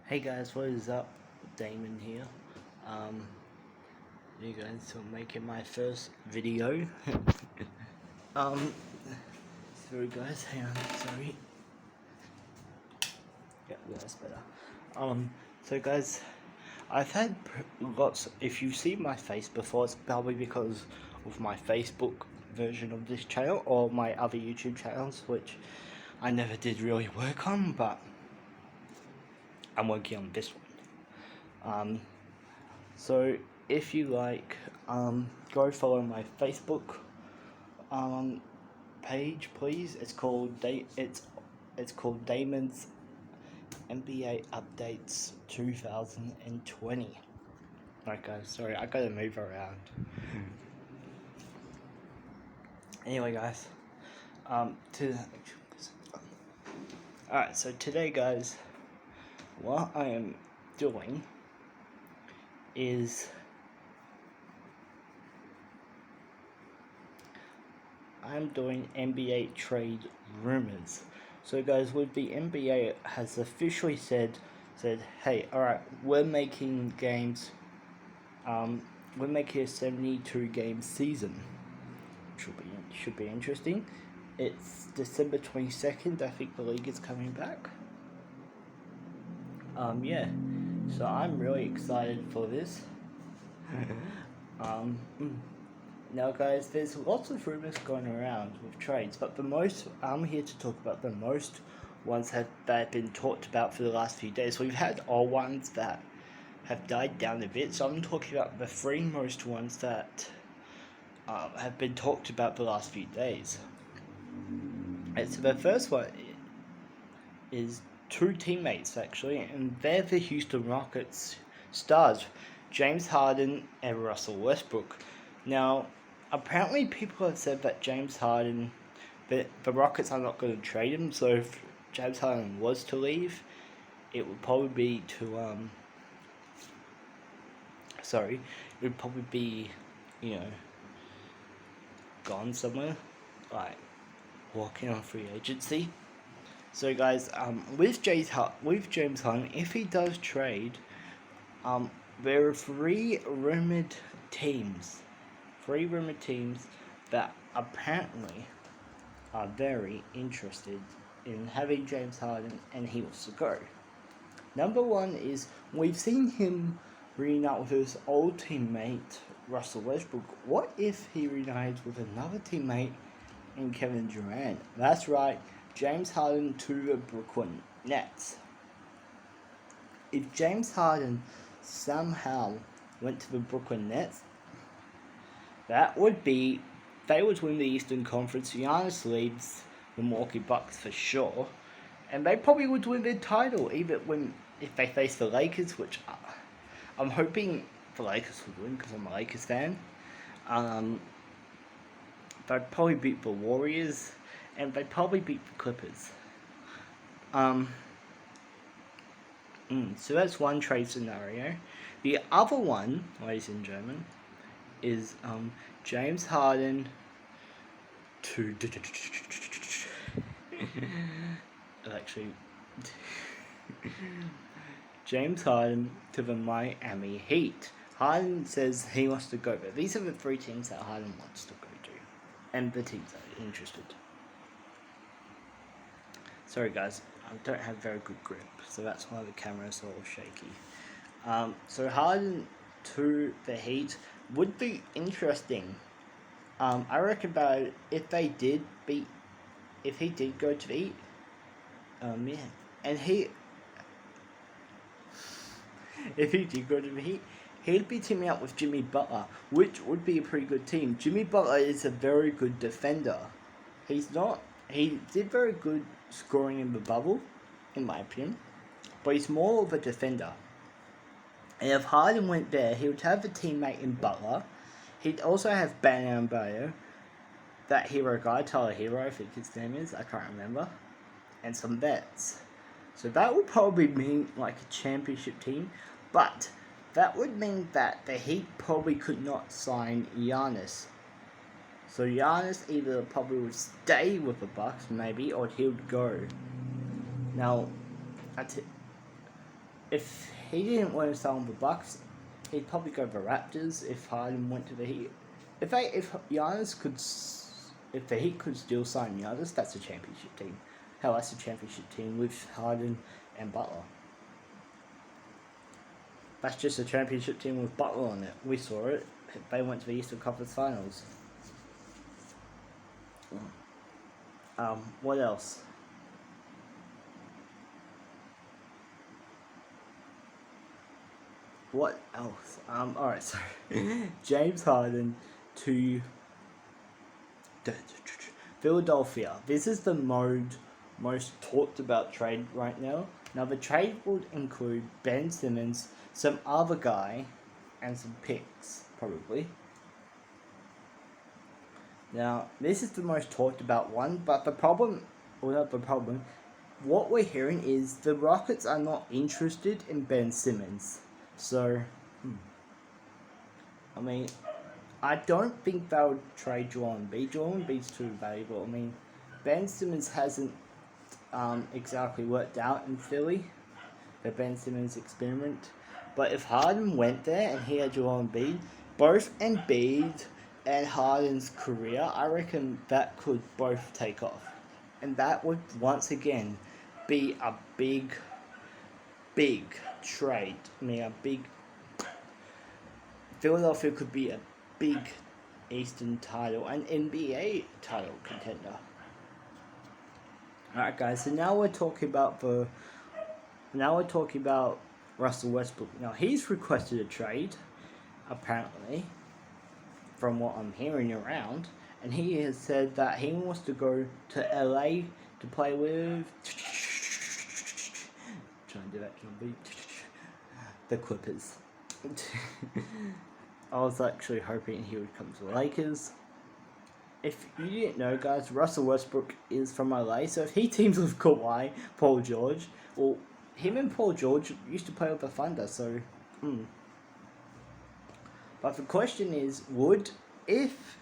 Hey guys, what is up? Damon here. Um, you guys are making my first video. um, sorry guys, hang on, sorry. Yeah, that's better. So guys, I've had lots. If you've seen my face before, it's probably because of my Facebook version of this channel or my other YouTube channels, which I never did really work on, but I'm working on this one. So if you like, go follow my Facebook um, page, please. It's called Damon's NBA Updates 2020. Right, guys. Sorry, I gotta move around. Anyway, guys. To Alright, so today, guys, what I am doing is I'm doing NBA trade rumors. So guys, with the NBA has officially said, hey, all right, we're making games. We're making a 72 game season. Should be interesting. It's December 22nd. I think the league is coming back. Yeah. So I'm really excited for this. um. Now, guys, there's lots of rumors going around with trades, but I'm here to talk about the most ones that have been talked about for the last few days. We've had all ones that have died down a bit, so I'm talking about the three most ones that have been talked about the last few days. And so the first one is two teammates, actually, and they're the Houston Rockets stars, James Harden and Russell Westbrook. Now, apparently people have said that James Harden, that the Rockets are not going to trade him, so if James Harden was to leave, it would probably be it would probably be, you know, gone somewhere, like walking on free agency. So guys, with James Harden, if he does trade, there are three rumored teams that apparently are very interested in having James Harden, and he wants to go. Number one is we've seen him reunite with his old teammate Russell Westbrook. What if he reunites with another teammate in Kevin Durant? That's right, James Harden to the Brooklyn Nets. If James Harden somehow went to the Brooklyn Nets, that would be they would win the Eastern Conference. Giannis leads the Milwaukee Bucks for sure, and they probably would win their title even if they face the Lakers, which I'm hoping the Lakers would win because I'm a Lakers fan. They'd probably beat the Warriors, and they'd probably beat the Clippers. So that's one trade scenario. The other one, ladies and gentlemen, is James Harden to actually James Harden to the Miami Heat. Harden says he wants to go, but these are the three teams that Harden wants to go to, and the teams that are interested. Sorry guys, I don't have very good grip, so that's why the camera is a little shaky. So Harden to the Heat would be interesting. I reckon about if he did go to the Heat, yeah, and if he did go to the Heat, he'd be teaming up with Jimmy Butler, which would be a pretty good team. Jimmy Butler is a very good defender. He did very good scoring in the bubble, in my opinion, but he's more of a defender. And if Harden went there, he would have a teammate in Butler. He'd also have Bam Adebayo, that hero guy, Tyler Hero, I think his name is, I can't remember, and some vets. So that would probably mean like a championship team, but that would mean that the Heat probably could not sign Giannis. So Giannis either probably would stay with the Bucks, maybe, or he would go. Now, if he didn't want to sign with the Bucks, he'd probably go to the Raptors. If Harden went to the Heat, if Giannis could, if the Heat could still sign Giannis, that's a championship team. Hell, that's a championship team with Harden and Butler. That's just a championship team with Butler on it. We saw it. They went to the Eastern Conference Finals. What else? What else? Alright, so James Harden to Philadelphia. This is the most talked about trade right now. Now the trade would include Ben Simmons, some other guy, and some picks, probably. Now, this is the most talked about one, but the problem, well not the problem, what we're hearing is the Rockets are not interested in Ben Simmons. So, I mean, I don't think they would trade Joel Embiid. Joel Embiid's too valuable. I mean, Ben Simmons hasn't exactly worked out in Philly, the Ben Simmons experiment. But if Harden went there and he had Joel Embiid, both Embiid and Harden's career, I reckon that could both take off. And that would once again be a big trade. I mean, a big... Philadelphia could be a big Eastern title and NBA title contender. Alright guys, so now we're talking about Russell Westbrook. Now he's requested a trade, apparently, from what I'm hearing around, and he has said that he wants to go to LA to play with trying to do that John the Clippers. I was actually hoping he would come to the Lakers. If you didn't know, guys, Russell Westbrook is from LA, so if he teams with Kawhi, Paul George, well, him and Paul George used to play with the Thunder, so, But the question is, if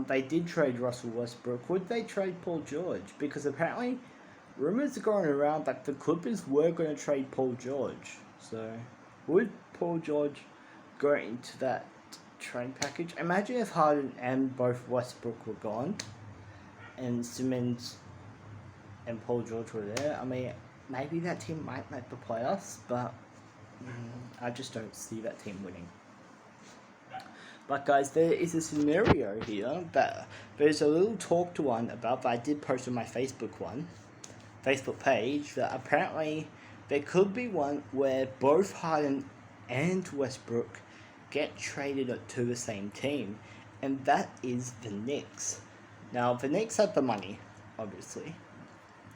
they did trade Russell Westbrook, would they trade Paul George? Because apparently, rumors are going around that the Clippers were going to trade Paul George. So, would Paul George go into that trade package? Imagine if Harden and both Westbrook were gone, and Simmons and Paul George were there. I mean, maybe that team might make the playoffs, but I just don't see that team winning. But guys, there is a scenario here that there's a little talked one about that I did post on my Facebook page, that apparently there could be one where both Harden and Westbrook get traded to the same team, and that is the Knicks. Now, the Knicks have the money, obviously.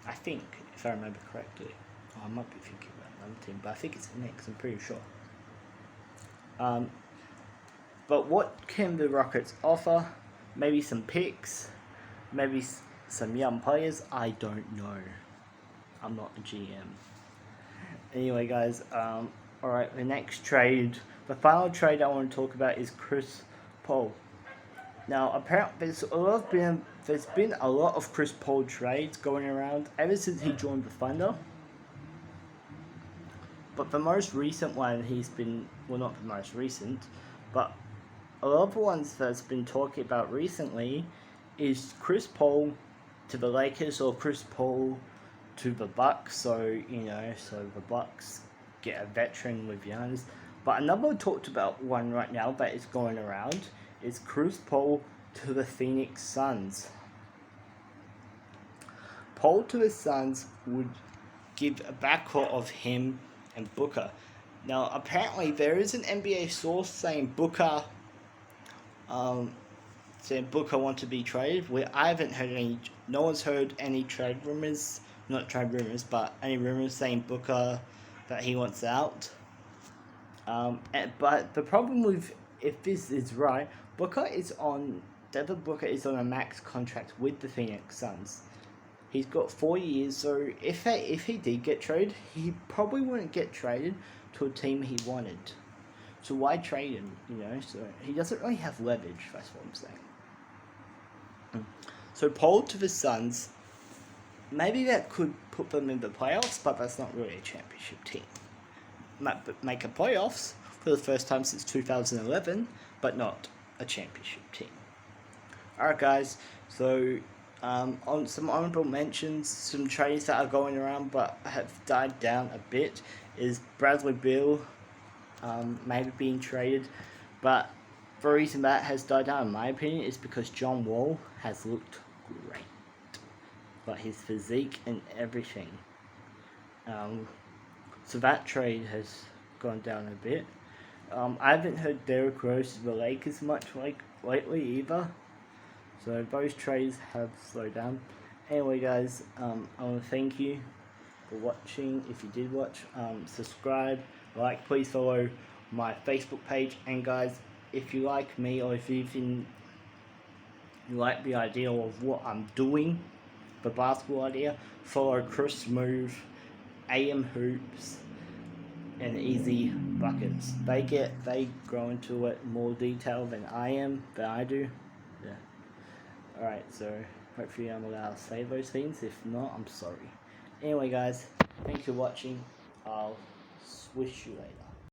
I think, if I remember correctly. Oh, I might be thinking about another team, but I think it's the Knicks, I'm pretty sure. But what can the Rockets offer? Maybe some picks, maybe some young players. I don't know. I'm not a GM. Anyway, guys, alright, the next trade, the final trade I want to talk about is Chris Paul. Now, apparently, there's been a lot of Chris Paul trades going around ever since he joined the Thunder. But the most recent one well, not the most recent, but a lot of the ones that's been talking about recently is Chris Paul to the Lakers or Chris Paul to the Bucks. So the Bucks get a veteran with Giannis. But another talked about one right now that is going around is Chris Paul to the Phoenix Suns. Paul to the Suns would give a backcourt of him and Booker. Now, apparently, there is an NBA source saying Booker want to be traded. Where I haven't heard any. No one's heard any trade rumors. Not trade rumors, but any rumors saying Booker that he wants out. But the problem with, if this is right, Devin Booker is on a max contract with the Phoenix Suns. He's got 4 years, so if he did get traded, he probably wouldn't get traded to a team he wanted. So why trade him, So he doesn't really have leverage, that's what I'm saying. So Paul to the Suns maybe that could put them in the playoffs, but that's not really a championship team. Make a playoffs for the first time since 2011, but not a championship team. Alright guys, so on some honorable mentions, some trades that are going around but have died down a bit is Bradley Beal maybe being traded, but the reason that has died down in my opinion is because John Wall has looked great. Like his physique and everything. So that trade has gone down a bit. I haven't heard Derrick Rose to the Lakers much lately either. So those trades have slowed down. Anyway guys, I want to thank you for watching. If you did watch, subscribe, like, please follow my Facebook page. And guys, if you like me or if you like the idea of what I'm doing, the basketball idea, follow Chris Move, AM Hoops, and Easy Buckets. They go into it more detail than I do. Yeah. Alright, so hopefully I'm allowed to say those things. If not, I'm sorry. Anyway guys, thanks for watching. I'll swish you later.